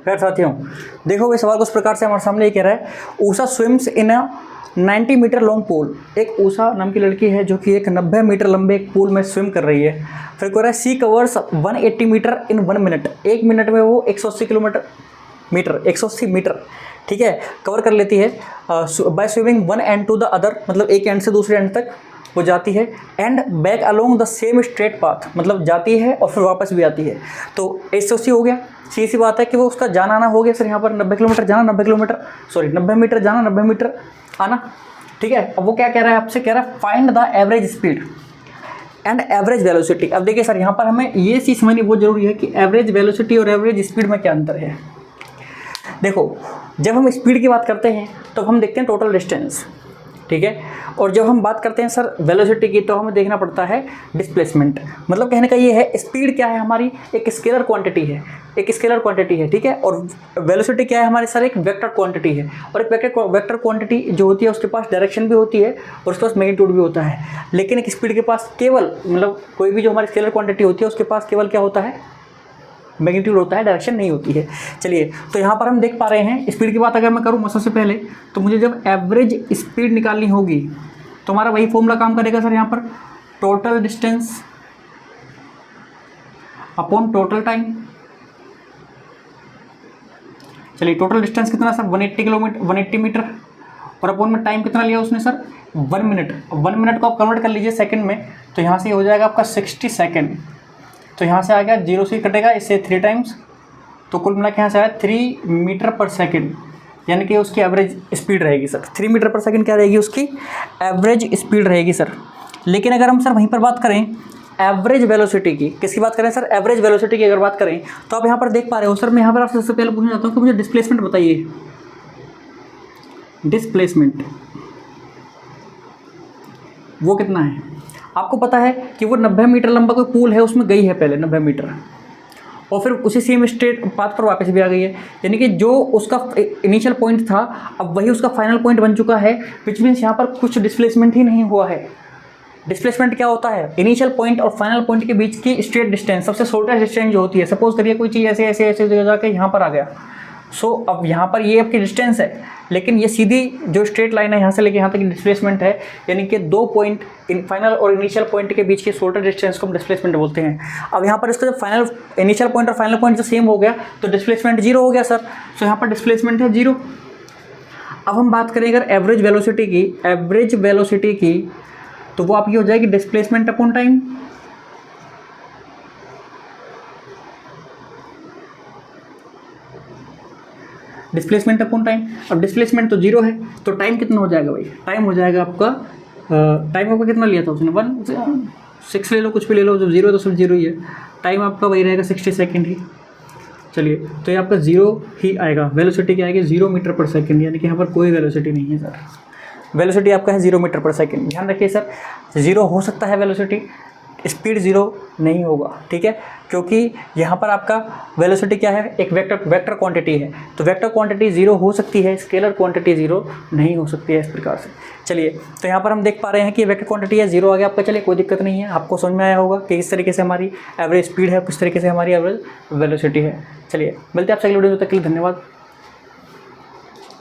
खैर साथियों, देखो ये सवाल कुछ प्रकार से हमारे सामने ये कह रहा है, Usha swims in a 90 metre long pool. एक ऊषा नाम की लड़की है जो कि एक 90 मीटर लंबे एक पूल में स्विम कर रही है। फिर कह रहा है सी कवर्स 180 मीटर इन 1 मिनट। 1 मिनट में वो 180 मीटर, ठीक है, कवर कर लेती है by swimming one end to the other, मतलब एक एंड से दूसरे एंड तक वो जाती है, and back along the same straight path, मतलब जाती है और फिर वापस भी आती है। तो 180 हो गया। सी बात है कि वो उसका जाना आना हो गया सर, यहाँ पर 90 किलोमीटर जाना, 90 मीटर जाना, 90 मीटर आना, ठीक है। अब वो क्या कह रहा है आपसे, कह रहा है find the average speed and average velocity. अब देखिए सर, यहाँ पर हमें ये चीज़ समझनी बहुत जरूरी है कि एवरेज वेलोसिटी और एवरेज स्पीड में क्या अंतर है। देखो, जब हम स्पीड की बात करते हैं तो हम देखते हैं टोटल डिस्टेंस, ठीक है, और जब हम बात करते हैं सर वेलोसिटी की तो हमें देखना पड़ता है डिस्प्लेसमेंट। मतलब कहने का ये है, स्पीड क्या है हमारी, एक स्केलर क्वांटिटी है, ठीक है, और वेलोसिटी क्या है हमारे सर, एक वेक्टर क्वांटिटी है। और एक वेक्टर क्वांटिटी जो होती है उसके पास डायरेक्शन भी होती है और उसके पास मैग्नीट्यूड भी होता है। लेकिन एक स्पीड के पास केवल, मतलब कोई भी जो हमारी स्केलर क्वांटिटी होती है उसके पास केवल क्या होता है, मैग्नीट्यूड होता है, डायरेक्शन नहीं होती है। चलिए, तो यहाँ पर हम देख पा रहे हैं स्पीड की बात अगर मैं करूँ सबसे पहले, तो मुझे जब एवरेज स्पीड निकालनी होगी तो हमारा वही फॉर्मूला काम करेगा सर, यहाँ पर total distance upon total time. चलिए, टोटल डिस्टेंस कितना सर, 180 मीटर, और अपॉन में टाइम कितना लिया उसने सर, 1 मिनट। 1 मिनट को आप कन्वर्ट कर लीजिए सेकंड में, तो यहाँ से हो जाएगा आपका 60 सेकंड। तो यहाँ से आ गया, 0 से कटेगा, इससे 3 टाइम्स, तो कुल मिला के यहाँ से आया 3 मीटर पर सेकंड, यानी कि उसकी एवरेज स्पीड रहेगी सर। 3 मीटर पर सेकंड क्या रहेगी, उसकी एवरेज स्पीड रहेगी सर। लेकिन अगर हम सर वहीं पर बात करें एवरेज वेलोसिटी की, किसकी बात करें सर, एवरेज वेलोसिटी की अगर बात करें, तो आप यहाँ पर देख पा रहे हो सर, मैं यहाँ पर आपसे सबसे पहले पूछना चाहता हूँ कि मुझे डिस्प्लेसमेंट बताइए। डिस्प्लेसमेंट वो कितना है, आपको पता है कि वो 90 मीटर लंबा कोई पूल है, उसमें गई है पहले 90 मीटर, और फिर उसी सेम स्ट्रेट पाथ पर वापस भी आ गई है, यानी कि जो उसका इनिशियल पॉइंट था अब वही उसका फाइनल पॉइंट बन चुका है, विच मीन्स यहाँ पर कुछ डिस्प्लेसमेंट ही नहीं हुआ है। डिस्प्लेसमेंट क्या होता है, इनिशियल पॉइंट और फाइनल पॉइंट के बीच की स्ट्रेट डिस्टेंस, सबसे शॉर्टेस्ट डिस्टेंस जो होती है। सपोज करिए कोई चीज़ ऐसे ऐसे ऐसे जगह जाके यहाँ पर आ गया, सो अब यहाँ पर ये आपकी डिस्टेंस है, लेकिन ये सीधी जो स्ट्रेट लाइन है यहाँ से लेके यहाँ तक की डिस्प्लेसमेंट है, यानी कि 2 पॉइंट फाइनल और इनिशियल पॉइंट के बीच की शॉर्टेस्ट डिस्टेंस को हम डिस्प्लेसमेंट बोलते हैं। अब यहाँ पर इसका जब फाइनल इनिशियल पॉइंट और फाइनल पॉइंट जो सेम हो गया तो डिस्प्लेसमेंट 0 हो गया सर, सो यहाँ पर डिस्प्लेसमेंट है 0। अब हम बात करें अगर एवरेज वेलोसिटी की, तो वो आपकी हो जाएगी displacement upon time. Displacement upon time, अब डिस्प्लेसमेंट तो 0 है, तो टाइम कितना हो जाएगा भाई, टाइम हो जाएगा आपका, टाइम आपका कितना लिया था उसने, 6 ले लो, कुछ भी ले लो, जब 0 है तो सिर्फ 0 ही है, टाइम आपका वही रहेगा 60 सेकेंड ही। चलिए, तो ये आपका 0 ही आएगा। वेलोसिटी क्या आएगी, 0 मीटर पर सेकेंड, यानी कि यहाँ पर कोई वेलोसिटी नहीं है सर। वेलोसिटी आपका है 0 मीटर पर सेकेंड। ध्यान रखिए सर, 0 हो सकता है वेलोसिटी, स्पीड 0 नहीं होगा, ठीक है, क्योंकि यहाँ पर आपका वेलोसिटी क्या है, एक वेक्टर क्वांटिटी है, तो वेक्टर क्वांटिटी 0 हो सकती है, स्केलर क्वांटिटी 0 नहीं हो सकती है, इस प्रकार से। चलिए, तो यहाँ पर हम देख पा रहे हैं कि वेक्टर क्वांटिटी है, 0 आ गया आपका। चलिए, कोई दिक्कत नहीं है, आपको समझ में आया होगा कि किस तरीके से हमारी एवरेज स्पीड है, किस तरीके से हमारी एवरेज वेलोसिटी है। चलिए, मिलते हैं आपसे अगले वीडियो में, तब तक के लिए धन्यवाद।